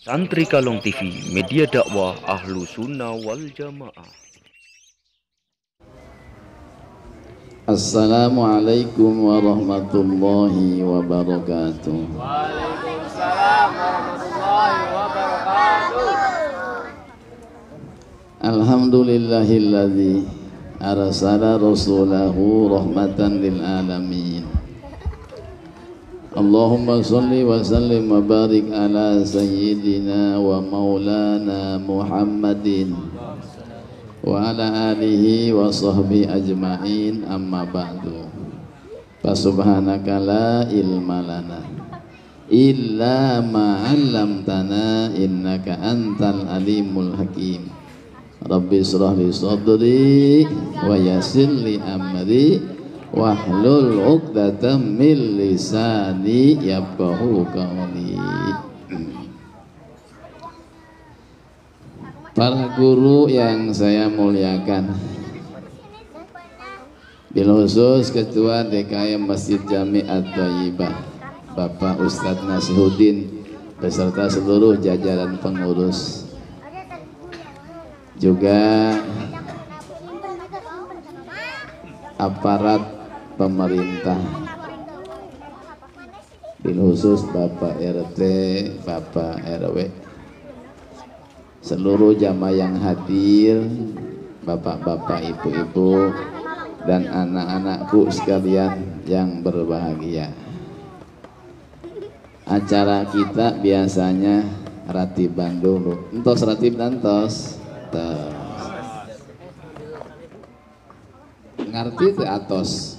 Santri Kalong TV, media dakwah Ahlu Sunnah wal Jamaah. Assalamualaikum warahmatullahi wabarakatuh. Waalaikumsalam warahmatullahi wabarakatuh. Alhamdulillahilladzi arsala rasulahu rahmatan lil alamin. Allahumma salli wa sallim wa barik ala sayyidina wa maulana Muhammadin wa ala alihi wa sahbihi ajma'in, amma ba'du. Fa subhanaka la ilma lana illa ma 'allamtana innaka antal alimul hakim. Rabbi shrah li sadri wa yassir li amri wahlul 'uqdatam min lisani yafqahu qawli. Para guru yang saya muliakan, bil khusus Ketua DKM Masjid Jami At-Thayyibah Bapak Ustadz Nasihuddin beserta seluruh jajaran pengurus, juga aparat pemerintah, bil khusus Bapak RT, Bapak RW, seluruh jamaah yang hadir, bapak-bapak, ibu-ibu, dan anak-anakku sekalian yang berbahagia. Acara kita biasanya ratiban dulu. Entos ratib nantos. Ngerti itu atos.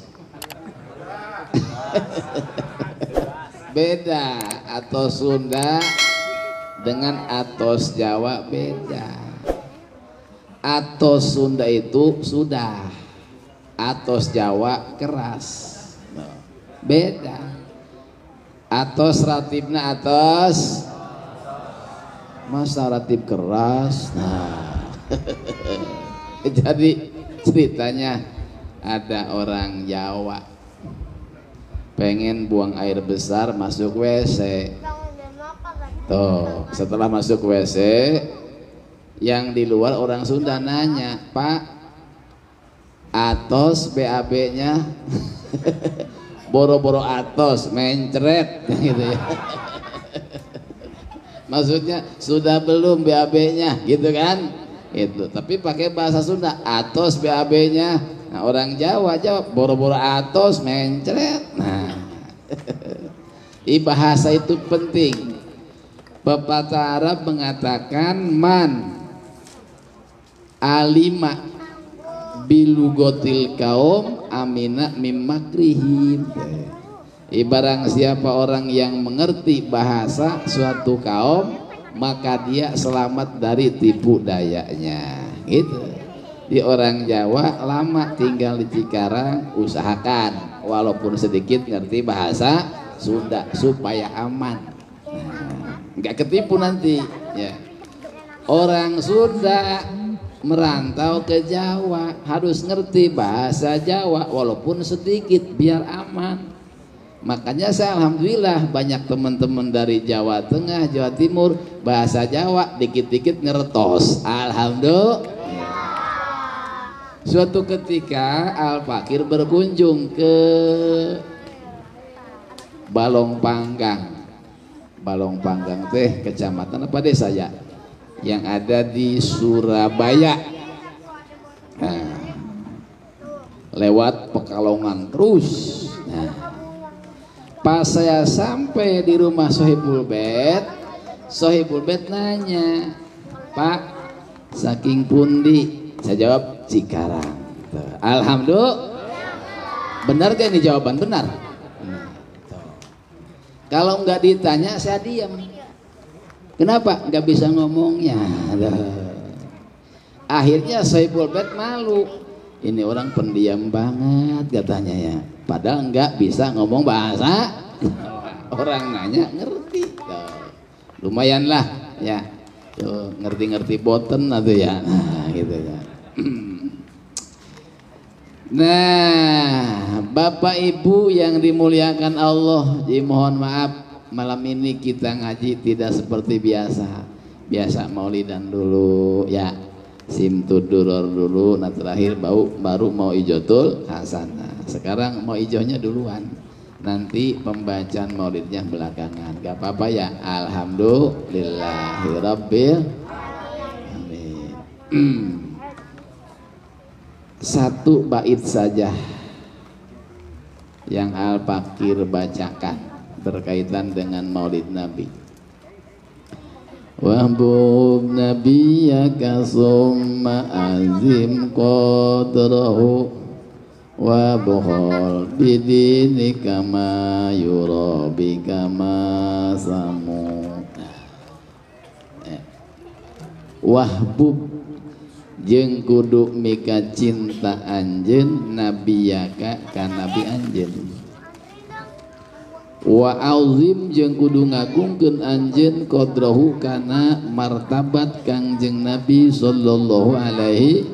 Beda atos Sunda dengan atos Jawa beda. Atos Sunda itu sudah, atos Jawa keras, beda. Atos ratibna atos, masa ratib keras. Nah jadi ceritanya ada orang Jawa pengen buang air besar masuk WC. Tuh, setelah masuk WC, yang di luar orang Sunda nanya, Pak, atos BAB-nya boro-boro atos, mencret, gitu ya. Maksudnya sudah belum BAB-nya, gitu kan? Itu. Tapi pakai bahasa Sunda, atos BAB-nya. Nah, orang Jawa jawab boro-boro atos, mencret. Nah, bahasa itu penting. Pepatah Arab mengatakan man alima bilugotil kaum amina mimmakrihim. Barang siapa orang yang mengerti bahasa suatu kaum, maka dia selamat dari tipu dayanya. Gitu. Di orang Jawa lama tinggal di Cikarang, usahakan walaupun sedikit ngerti bahasa Sunda supaya aman. Nggak ketipu nanti ya. Orang Sunda merantau ke Jawa harus ngerti bahasa Jawa walaupun sedikit biar aman. Makanya saya alhamdulillah banyak teman-teman dari Jawa Tengah, Jawa Timur, bahasa Jawa dikit-dikit ngertos. Alhamdulillah. Suatu ketika Al Fakir berkunjung ke Balong Panggang. Balong Panggang teh kecamatan apa desa ya? Yang ada di Surabaya. Nah, lewat Pekalongan terus. Nah, pas saya sampai di rumah Sohibul Bet nanya, Pak, saking pundi? Saya jawab Cikarang. Alhamdulillah. Benar gak ini jawaban? Benar. Kalau nggak ditanya saya diam. Kenapa? Nggak bisa ngomongnya. Akhirnya Sohibul Bet malu. Ini orang pendiam banget katanya ya. Padahal nggak bisa ngomong bahasa. Orang nanya ngerti. Lumayan lah ya. Tuh, ngerti-ngerti boten atau ya. Nah, gitu ya. Nah, Bapak Ibu yang dimuliakan Allah, dimohon maaf malam ini kita ngaji tidak seperti biasa. Biasa maulidan dulu ya, simtuduror dulu, nah terakhir baru mau ijotul hasanah. Sekarang mau ijohnya duluan, nanti pembacaan maulidnya belakangan. Gak apa-apa ya. Alhamdulillahirabbil alamin. Satu bait saja yang Al-Fakir bacakan berkaitan dengan maulid Nabi. Wahbub nabiyaka summa azim qadrahu wabhol bidinika ma yurabika ma samu. Wahbub jeung kudu mika cinta anjeun nabiyaka ka nabi anjeun. Wa azim jeung kudu ngagungkeun anjeun qadrahu kana martabat Kangjeng Nabi sallallahu alaihi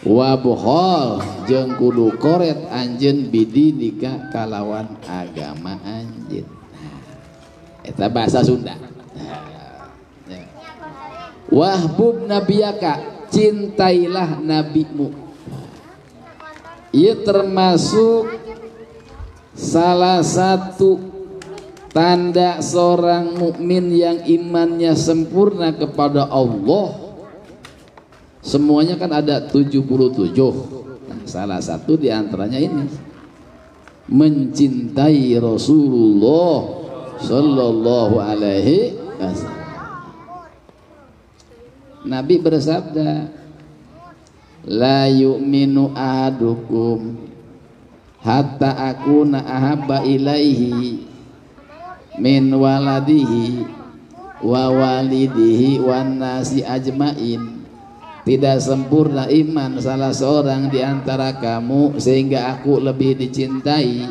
wa buhol jeung kudu koret anjeun bidinika kalawan agama anjeun. Eta bahasa Sunda. Wahbub nabiyaka, cintailah nabimu. Ieu termasuk salah satu tanda seorang mukmin yang imannya sempurna kepada Allah. Semuanya kan ada 77. Nah, salah satu diantaranya ini mencintai Rasulullah sallallahu alaihi wasallam. Nabi bersabda, la yu'minu ahadukum hatta akuna ahabba ilaihi min waladihi wa walidihi wan nasi ajmain. Tidak sempurna iman salah seorang di antara kamu sehingga aku lebih dicintai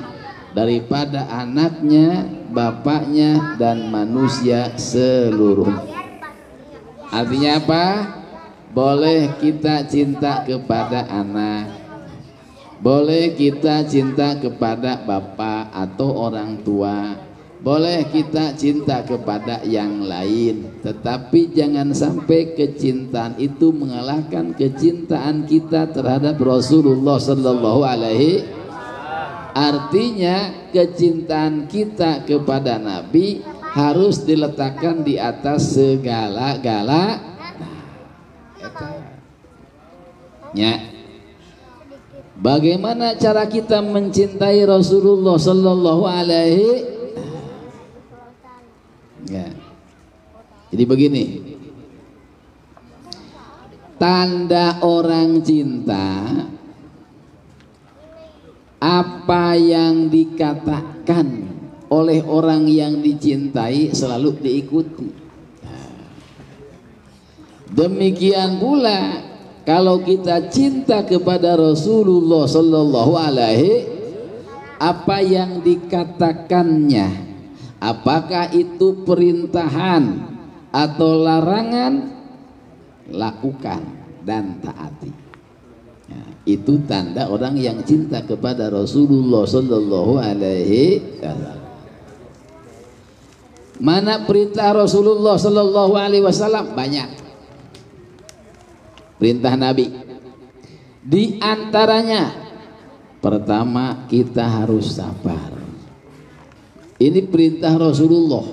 daripada anaknya, bapaknya dan manusia seluruhnya. Artinya apa? Boleh kita cinta kepada anak, boleh kita cinta kepada bapak atau orang tua, boleh kita cinta kepada yang lain, tetapi jangan sampai kecintaan itu mengalahkan kecintaan kita terhadap Rasulullah sallallahu alaihi. Artinya kecintaan kita kepada Nabi harus diletakkan di atas segala-gala. Ya. Bagaimana cara kita mencintai Rasulullah sallallahu alaihi? Ya. Jadi begini. Tanda orang cinta, apa yang dikatakan oleh orang yang dicintai selalu diikuti. Demikian pula kalau kita cinta kepada Rasulullah sallallahu alaihi, apa yang dikatakannya, apakah itu perintahan atau larangan, lakukan dan taati. Ya, itu tanda orang yang cinta kepada Rasulullah sallallahu alaihi wasallam. Mana perintah Rasulullah sallallahu alaihi wasallam? Banyak. Perintah Nabi. Di antaranya pertama, kita harus sabar. Ini perintah Rasulullah.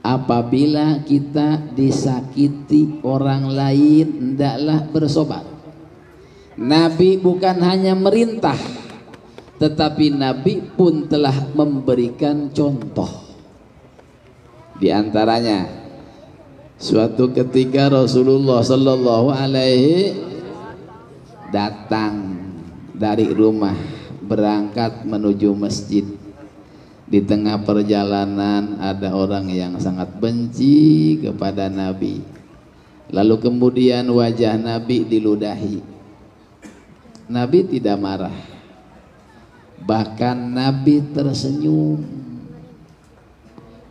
Apabila kita disakiti orang lain, hendaklah bersabar. Nabi bukan hanya merintah, tetapi Nabi pun telah memberikan contoh. Di antaranya, suatu ketika Rasulullah sallallahu alaihi datang dari rumah berangkat menuju masjid. Di tengah perjalanan ada orang yang sangat benci kepada Nabi. Lalu kemudian wajah Nabi diludahi. Nabi tidak marah. Bahkan Nabi tersenyum.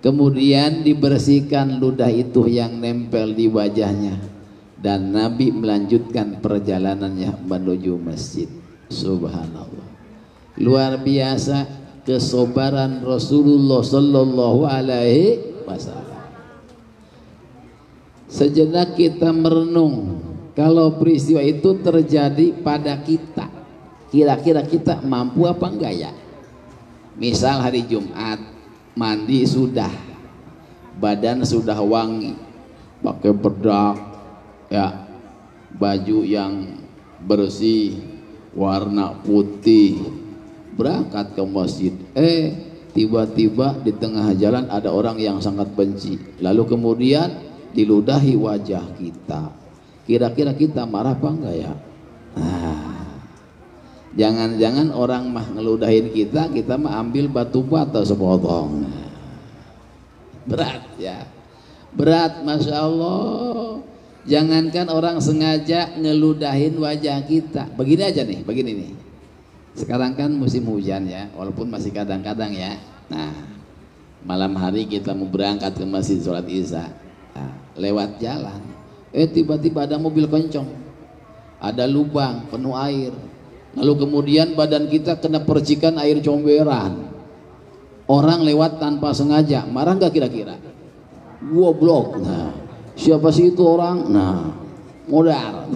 Kemudian dibersihkan ludah itu yang nempel di wajahnya, dan Nabi melanjutkan perjalanannya menuju masjid. Subhanallah, luar biasa. kesabaran Rasulullah sallallahu alaihi wasallam. Sejenak kita merenung, kalau peristiwa itu terjadi pada kita, kira-kira kita mampu apa enggak ya? Misal hari Jumat, mandi sudah, badan sudah wangi, pakai bedak, ya, baju yang bersih, warna putih, berangkat ke masjid. Tiba-tiba di tengah jalan ada orang yang sangat benci, lalu kemudian diludahi wajah kita. Kira-kira kita marah apa enggak ya? Jangan-jangan orang mah ngeludahin kita, kita mah ambil batu bata sepotong. Berat ya, berat, masya Allah. Jangankan orang sengaja ngeludahin wajah kita. Begini aja nih, begini nih. Sekarang kan musim hujan ya, walaupun masih kadang-kadang ya. Nah, malam hari kita mau berangkat ke masjid sholat isya. Nah, lewat jalan, tiba-tiba ada mobil kencong, ada lubang penuh air. Lalu kemudian badan kita kena percikan air comberan. Orang lewat tanpa sengaja, marah nggak kira-kira? Goblok. Nah, siapa sih itu orang? Nah, modal.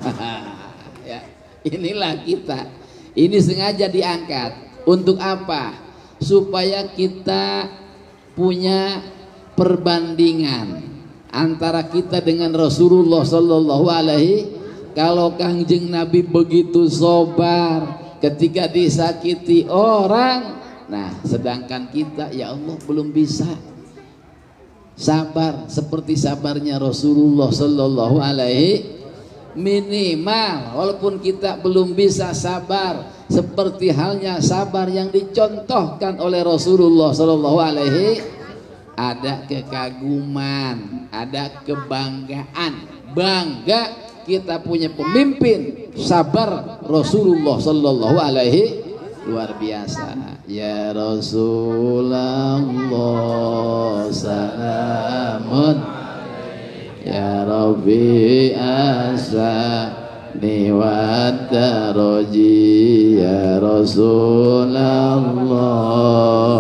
Ya, inilah kita. Ini sengaja diangkat. Untuk apa? Supaya kita punya perbandingan antara kita dengan Rasulullah sallallahu alaihi. Kalau Kangjeng Nabi begitu sabar ketika disakiti orang, nah sedangkan kita ya Allah belum bisa sabar seperti sabarnya Rasulullah sallallahu alaihi. Minimal walaupun kita belum bisa sabar seperti halnya sabar yang dicontohkan oleh Rasulullah sallallahu alaihi, ada kekaguman, ada kebanggaan, bangga kita punya pemimpin sabar Rasulullah sallallahu alaihi, luar biasa. Ya Rasulullah salamun ya Rabbi asani wa daraji, ya Rasulullah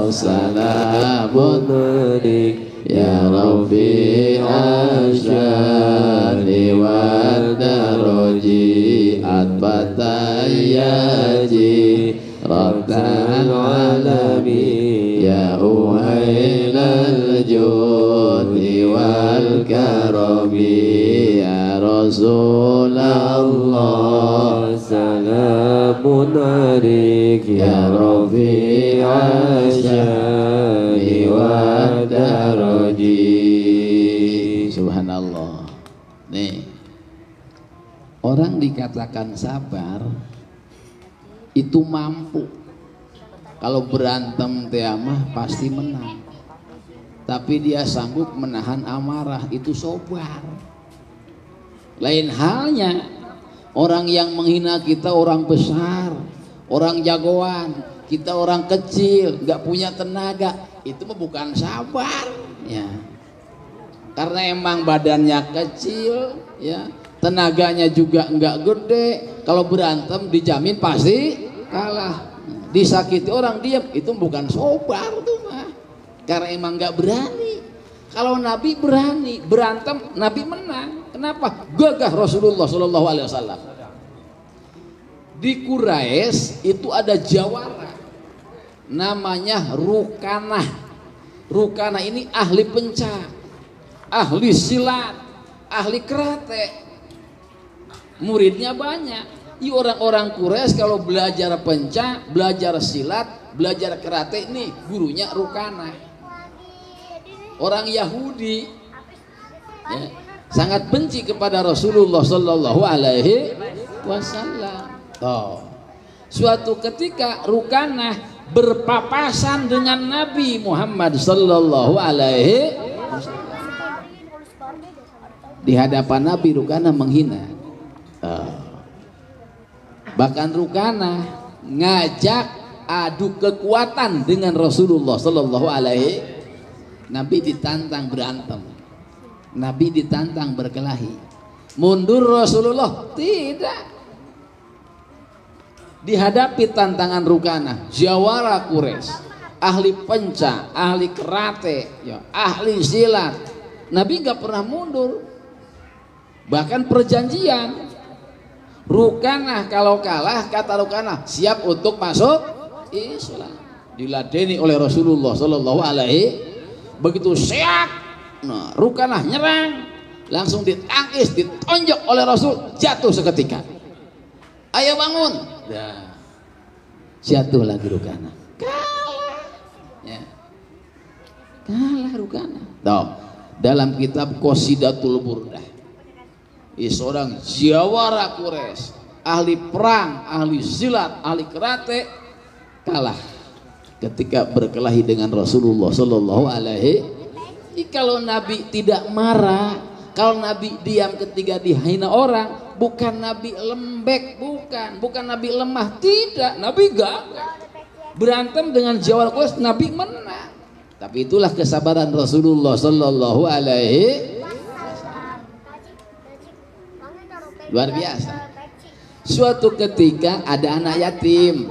salamun ya Rabbi asyani wa daraji atbatayaji Rabbal alamin ya uhailal judi wal karami, ya Rasulullah salamun alaik ya Rabbi asyani wa daraji. Subhanallah. Nih, orang dikatakan sabar itu mampu. Kalau berantem tiamah pasti menang, tapi dia sanggup menahan amarah, itu sabar. Lain halnya orang yang menghina kita, orang besar, orang jagoan, kita orang kecil, nggak punya tenaga, itu mah bukan sabar ya. Karena emang badannya kecil ya, tenaganya juga nggak gede. Kalau berantem dijamin pasti kalah. Disakiti orang diam, itu bukan sabar tuh mah. Karena emang nggak berani. Kalau Nabi berani berantem, Nabi menang. Kenapa? Gagah Rasulullah Shallallahu Alaihi Wasallam. Di Quraisy itu ada jawara, namanya Rukanah. Rukanah ini ahli pencak, ahli silat, ahli karate. Muridnya banyak. Orang-orang Quraisy kalau belajar pencak, belajar silat, belajar karate, ini gurunya Rukanah. Orang Yahudi ya, sangat benci kepada Rasulullah Sallallahu Alaihi Wasallam. Suatu ketika Rukanah berpapasan dengan Nabi Muhammad Sallallahu Alaihi Wasallam. Di hadapan Nabi Rukanah menghina. Bahkan Rukanah ngajak adu kekuatan dengan Rasulullah Sallallahu Alaihi. Nabi ditantang berantem, Nabi ditantang berkelahi. Mundur Rasulullah, tidak. Dihadapi tantangan Rukanah, jawara Quraisy, ahli penca, ahli karate, ya, ahli silat. Nabi nggak pernah mundur. Bahkan perjanjian, Rukanah kalau kalah, kata Rukanah siap untuk masuk Islam. Diladeni oleh Rasulullah Sallallahu Alaihi. Begitu siap, nah, Rukanah nyerang, langsung ditangkis, ditonjok oleh Rasul, jatuh seketika. Ayo bangun. Nah, jatuh lagi Rukanah. Kalah. Ya. Kalah Rukanah. Tuh, dalam kitab Qasidatul Burdah, seorang jawara Quraisy, ahli perang, ahli silat, ahli karate, kalah ketika berkelahi dengan Rasulullah Sallallahu Alaihi. Kalau Nabi tidak marah, kalau Nabi diam ketika dihina orang, bukan Nabi lembek, bukan Nabi lemah, tidak. Nabi gagah berantem dengan jawara Quraisy, Nabi menang. Tapi itulah kesabaran Rasulullah Sallallahu Alaihi. Luar biasa. Suatu ketika ada anak yatim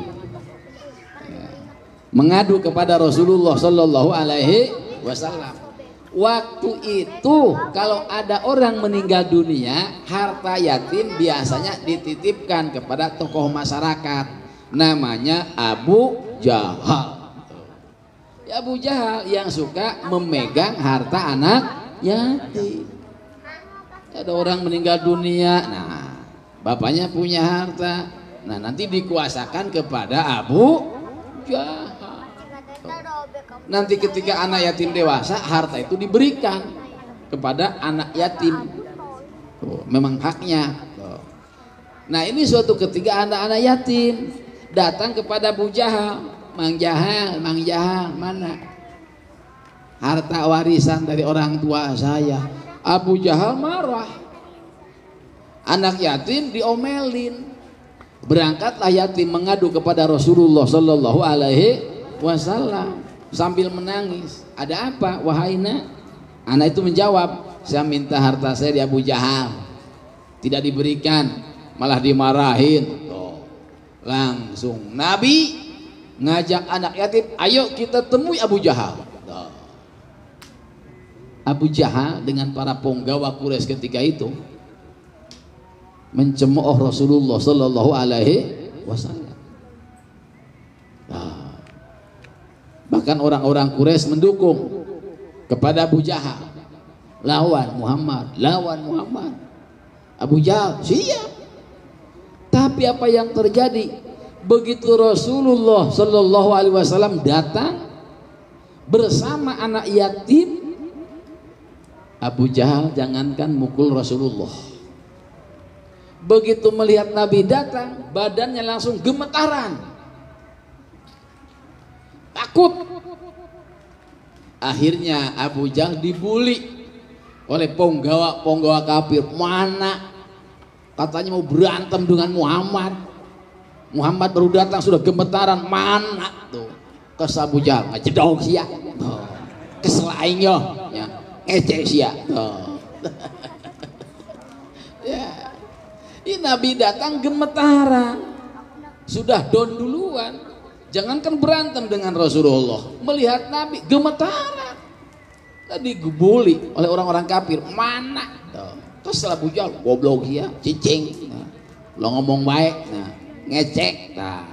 mengadu kepada Rasulullah Sallallahu Alaihi Wasallam. Waktu itu kalau ada orang meninggal dunia, harta yatim biasanya dititipkan kepada tokoh masyarakat, namanya Abu Jahal. Abu Jahal yang suka memegang harta anak yatim. Ada orang meninggal dunia, nah bapaknya punya harta, nah nanti dikuasakan kepada Abu Jahal. Nanti ketika anak yatim dewasa, harta itu diberikan kepada anak yatim. Memang haknya. Nah ini suatu ketika anak-anak yatim datang kepada Abu Jahal, Mang Jahal, mana harta warisan dari orang tua saya? Abu Jahal marah, anak yatim diomelin. Berangkatlah yatim mengadu kepada Rasulullah Sallallahu Alaihi Wasallam sambil menangis. Ada apa wahai nak? Anak itu menjawab, saya minta harta saya di Abu Jahal, tidak diberikan, malah dimarahin. Langsung Nabi ngajak anak yatim, ayo kita temui Abu Jahal. Abu Jahal dengan para penggawa Quraisy ketika itu mencemooh Rasulullah Sallallahu Alaihi Wasallam. Nah, bahkan orang-orang Quraisy mendukung kepada Abu Jahal, lawan Muhammad. Abu Jahal siap. Tapi apa yang terjadi begitu Rasulullah Sallallahu Alaihi Wasallam datang bersama anak yatim, Abu Jahal jangankan mukul Rasulullah, begitu melihat Nabi datang, badannya langsung gemetaran, takut. Akhirnya Abu Jahal dibully oleh penggawa kafir. Mana katanya mau berantem dengan Muhammad baru datang sudah gemetaran, mana tuh? Kes Abu Jahal ngejedok sia, keselain yo, ya. Ngecek sia. Ya. Ini Nabi datang gemetaran, sudah down duluan. Jangankan berantem dengan Rasulullah, melihat Nabi gemetaran. Tadi dibully oleh orang-orang kafir. Mana? Terus Abu Jahal goblok ya, cicing. Nah, lo ngomong baik, nah, ngecek. Nah.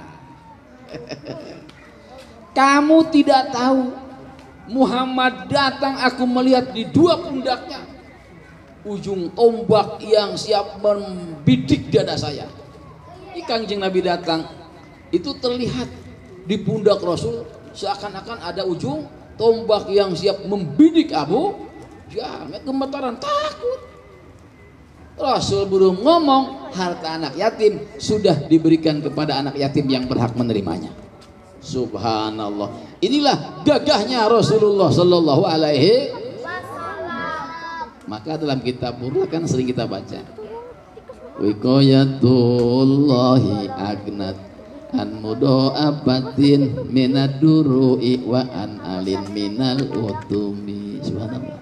Kamu tidak tahu Muhammad datang, aku melihat di dua pundaknya ujung tombak yang siap membidik dada saya. Ini Kangjeng Nabi datang, itu terlihat di pundak Rasul seakan-akan ada ujung tombak yang siap membidik Abu Jahal. Gemetaran, takut. Rasul belum ngomong, harta anak yatim sudah diberikan kepada anak yatim yang berhak menerimanya. Subhanallah. Inilah gagahnya Rasulullah Sallallahu Alaihi Wasallam. Maka dalam kitab Burdah kan sering kita baca, wiqayatullahi agnat an mudoabatin minadurui wa an alin minal utumi. Subhanallah.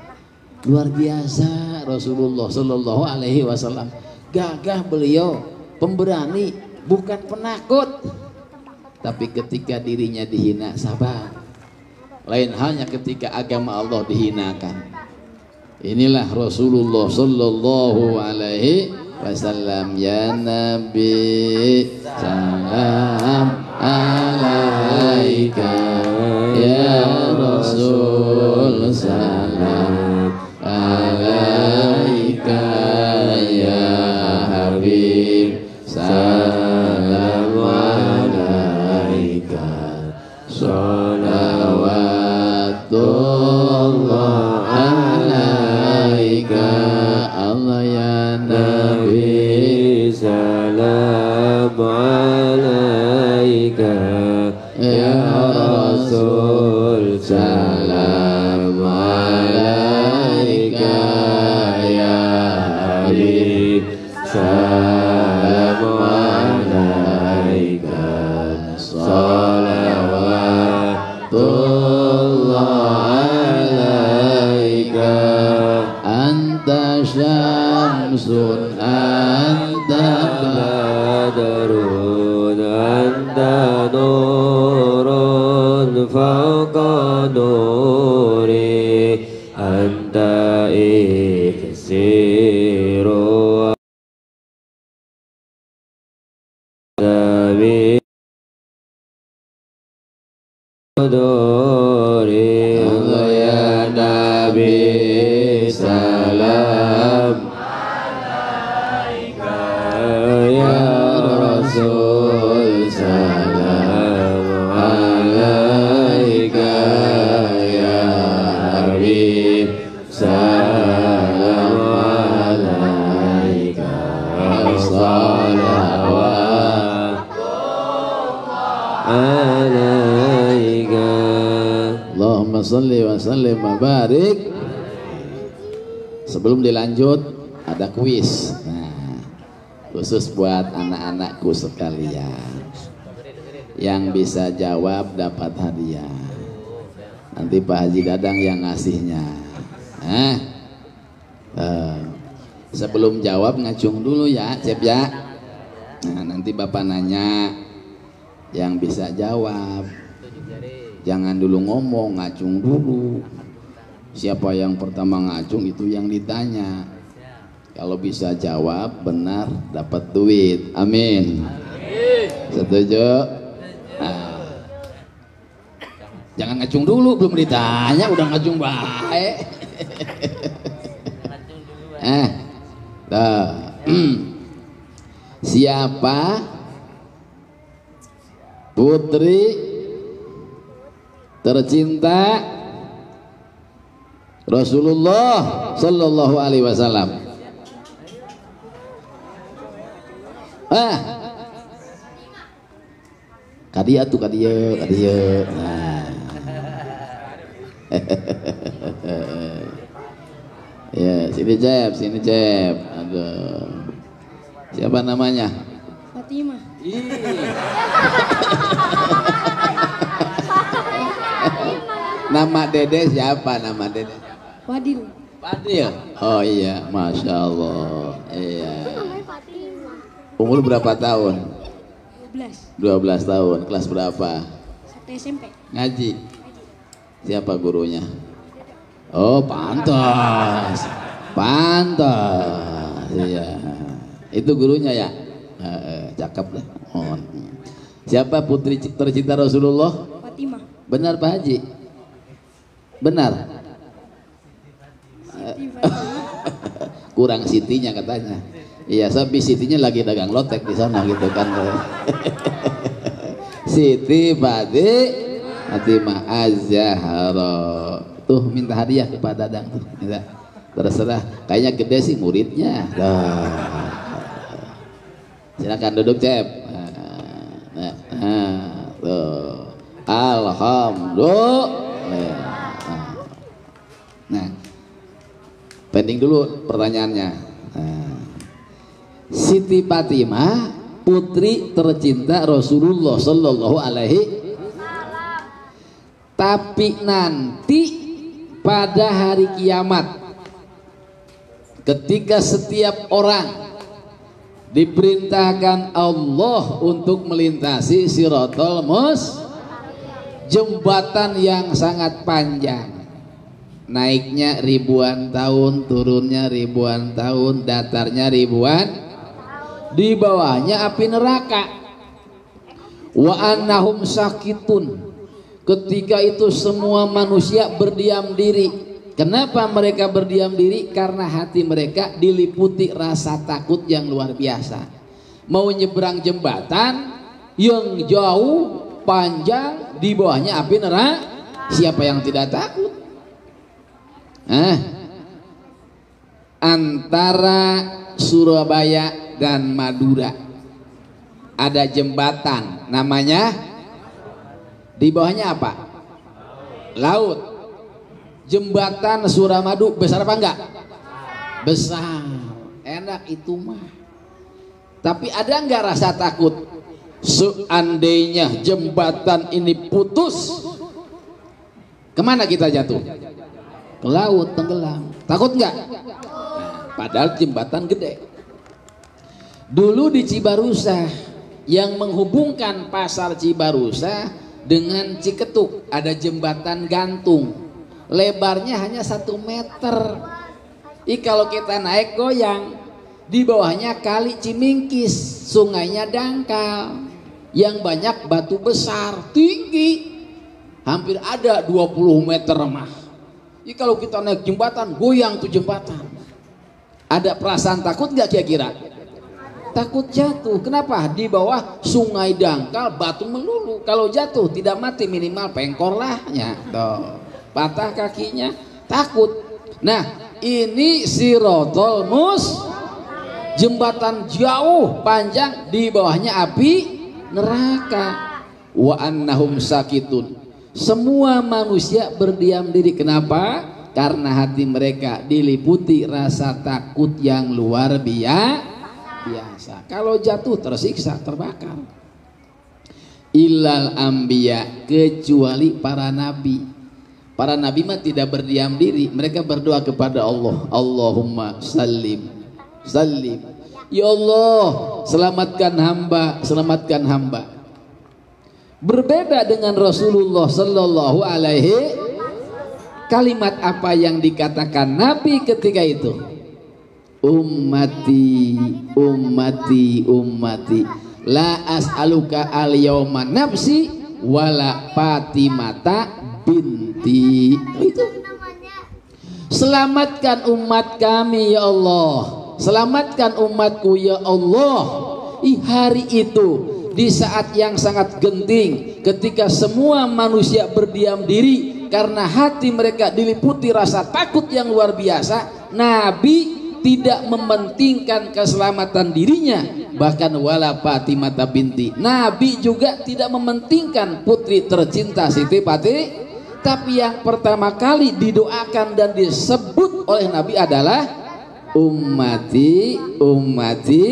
Luar biasa Rasulullah Sallallahu Alaihi Wasallam. Gagah beliau, pemberani, bukan penakut. Tapi ketika dirinya dihina, sabar. Lain halnya ketika agama Allah dihinakan. Inilah Rasulullah sallallahu alaihi wasallam. Ya Nabi salam alaika, ya Rasul salam alaika, ya Habib salam alaika, salawatullah alaika, Allah ya Nabi salam alaika, ya Rasul salam alaika, ya Habib salam alaika, salawatullah alaika, anta syamsun anta badrun anta nurun fawqa nuri, anta iksiru Nabi Dori, Allah ya Nabi salam alaika, ya Rasul salam alaika, ya Habib salam alaika, salawat alaika. Allahumma salli wa sallim wa barik. Sebelum dilanjut ada kuis. Nah, khusus buat anak-anakku sekalian. Yang bisa jawab dapat hadiah. Nanti Pak Haji Dadang yang ngasihnya. Sebelum jawab ngacung dulu ya, Cep ya. Nah, nanti Bapak nanya, yang bisa jawab jangan dulu ngomong, ngacung dulu. Siapa yang pertama ngacung itu yang ditanya. Kalau bisa jawab benar dapat duit. Amin. Setuju? Nah, jangan ngacung dulu, belum ditanya udah ngacung baik. Siapa putri tercinta Rasulullah sallallahu alaihi wasallam? Kadia tuh kadia. Nah. Ya, sini Cep. Aduh. Siapa namanya? Fatimah. Nama Dede siapa nama Dede? Fadil. Fadil. Oh iya, Masya Allah. Iya. Umur berapa tahun? 12 tahun. Kelas berapa? 1 SMP. Ngaji. Siapa gurunya? Oh, pantas. Iya. Itu gurunya ya? Cakep lah. Siapa putri tercinta Rasulullah? Fatimah. Benar Pak Haji? Benar? Kurang sitinya katanya. Iya, tapi sitinya lagi dagang lotek di sana gitu kan. Siti Fatimah Az-Zahra. Tuh minta hadiah kepada Dadang tuh. Minta. Terserah, kayaknya gede sih muridnya. Silakan duduk Cep. Tuh. Alhamdulillah. Nah, pending dulu pertanyaannya. Siti Fatimah putri tercinta Rasulullah sallallahu alaihi wasallam. Tapi nanti pada hari kiamat, ketika setiap orang diperintahkan Allah untuk melintasi Siratal Mustaqim, jembatan yang sangat panjang, naiknya ribuan tahun, turunnya ribuan tahun, datarnya ribuan, di bawahnya api neraka. Wa annahum sakitun, ketika itu semua manusia berdiam diri. Kenapa mereka berdiam diri? Karena hati mereka diliputi rasa takut yang luar biasa. Mau nyebrang jembatan yang jauh, panjang, di bawahnya api neraka, siapa yang tidak takut? Antara Surabaya dan Madura ada jembatan, namanya, di bawahnya apa? Laut. Jembatan Suramadu besar apa enggak? Besar. Enak itu mah. Tapi ada enggak rasa takut? Seandainya jembatan ini putus, kemana kita jatuh? Ke laut, tenggelam. Takut enggak? Padahal jembatan gede. Dulu di Cibarusah, yang menghubungkan pasar Cibarusah dengan Ciketuk, ada jembatan gantung. Lebarnya hanya 1 meter. Kalau kita naik goyang. Di bawahnya kali Cimingkis, sungainya dangkal, yang banyak batu besar, tinggi, hampir ada 20 meter mah. Kalau kita naik jembatan, goyang tuh jembatan. Ada perasaan takut nggak kira-kira? Takut jatuh. Kenapa? Di bawah sungai dangkal, batu melulu. Kalau jatuh tidak mati, minimal pengkor lahnya. Tuh, patah kakinya, takut. Nah, ini Siratal jembatan jauh, panjang, di bawahnya api neraka. Wa annahum sakitun, semua manusia berdiam diri. Kenapa? Karena hati mereka diliputi rasa takut yang luar biasa. Kalau jatuh tersiksa, terbakar. Illal anbiya, kecuali para nabi. Para nabi mah tidak berdiam diri, mereka berdoa kepada Allah. Allahumma sallim, sallim. Ya Allah, selamatkan hamba, selamatkan hamba. Berbeda dengan Rasulullah sallallahu alaihi, kalimat apa yang dikatakan Nabi ketika itu? Ummati, ummati, ummati. La as'aluka al yawma nafsi wala Fatimata binti. Itu. Selamatkan umat kami ya Allah, selamatkan umatku ya Allah. Hari itu, di saat yang sangat genting, ketika semua manusia berdiam diri karena hati mereka diliputi rasa takut yang luar biasa, Nabi tidak mementingkan keselamatan dirinya, bahkan wala Fatimah binti. Nabi juga tidak mementingkan putri tercinta Siti Fatih, tapi yang pertama kali didoakan dan disebut oleh Nabi adalah ummati, ummati,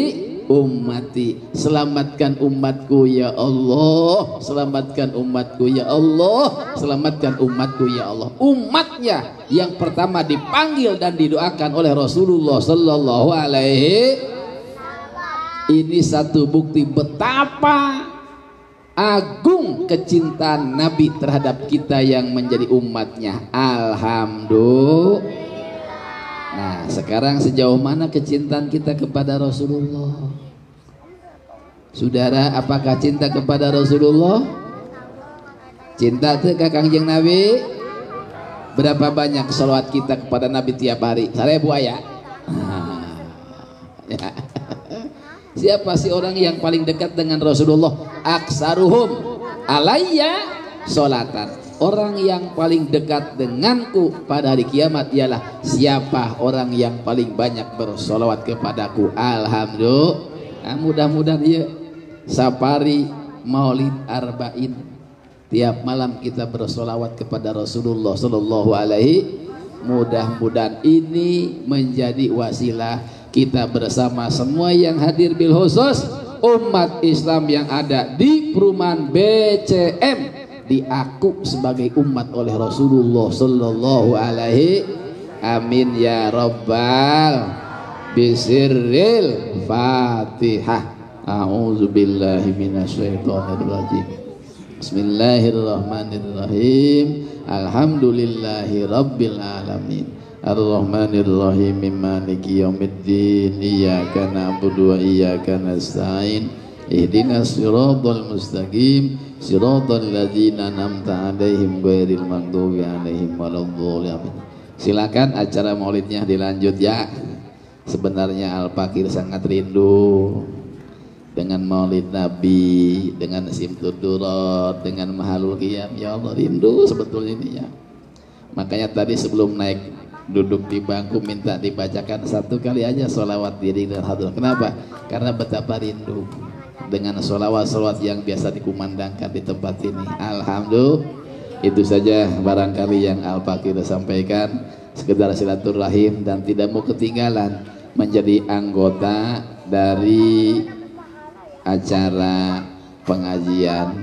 ummati. Selamatkan umatku ya Allah, selamatkan umatku ya Allah, selamatkan umatku ya Allah. Umatnya yang pertama dipanggil dan didoakan oleh Rasulullah sallallahu alaihi. Ini satu bukti betapa agung kecintaan Nabi terhadap kita yang menjadi umatnya. Alhamdulillah. Nah, sekarang sejauh mana kecintaan kita kepada Rasulullah? Saudara, apakah cinta kepada Rasulullah? Cinta ke Kangjeng Nabi? Berapa banyak salawat kita kepada Nabi tiap hari? 1000 ayat. Ya. Siapa sih orang yang paling dekat dengan Rasulullah? Aksaruhum alayya sholatan. Orang yang paling dekat denganku pada hari kiamat ialah siapa orang yang paling banyak bersolawat kepadaku. Alhamdulillah. Nah, mudah-mudahan ya safari maulid arba'in, tiap malam kita bersolawat kepada Rasulullah sallallahu alaihi. Mudah-mudahan ini menjadi wasilah kita bersama semua yang hadir bil khusus umat Islam yang ada di perumahan BCM diaku sebagai umat oleh Rasulullah sallallahu alaihi. Amin ya rabbal bisirril Fatihah. A'udzubillahi minasyaitonir rajim. Bismillahirrahmanirrahim. Alhamdulillahi rabbil alamin. Ar-Rahmanir-Rahim. Maliki yaumiddin. Iyyaka na'budu wa iyyaka nasta'in. Ihdinas siratal mustaqim. Siratal ladzina an'amta 'alaihim ghairil maghdubi 'alaihim waladdallin. Silakan acara maulidnya dilanjut ya. Sebenarnya Al-Fakir sangat rindu dengan maulid Nabi, dengan Simtud Durat, dengan Mahalul Qiyam. Ya Allah, rindu sebetulnya ini ya. Makanya tadi sebelum naik duduk di bangku minta dibacakan satu kali aja sholawat diri dan hadrat. Kenapa? Karena betapa rindu dengan sholawat-sholawat yang biasa dikumandangkan di tempat ini. Alhamdulillah. Itu saja barangkali yang Al-Fakir sampaikan, sekedar silaturahim dan tidak mau ketinggalan menjadi anggota dari acara pengajian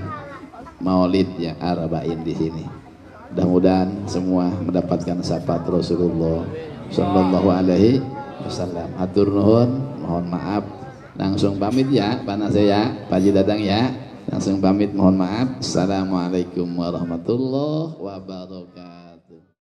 maulidnya Arba'in di sini. Mudah-mudahan semua mendapatkan syafaat Rasulullah sallallahu alaihi wasallam. Hatur nuhun, mohon maaf. Langsung pamit ya, panas saya, Pak Haji Dadang ya. Langsung pamit, mohon maaf. Assalamualaikum warahmatullahi wabarakatuh.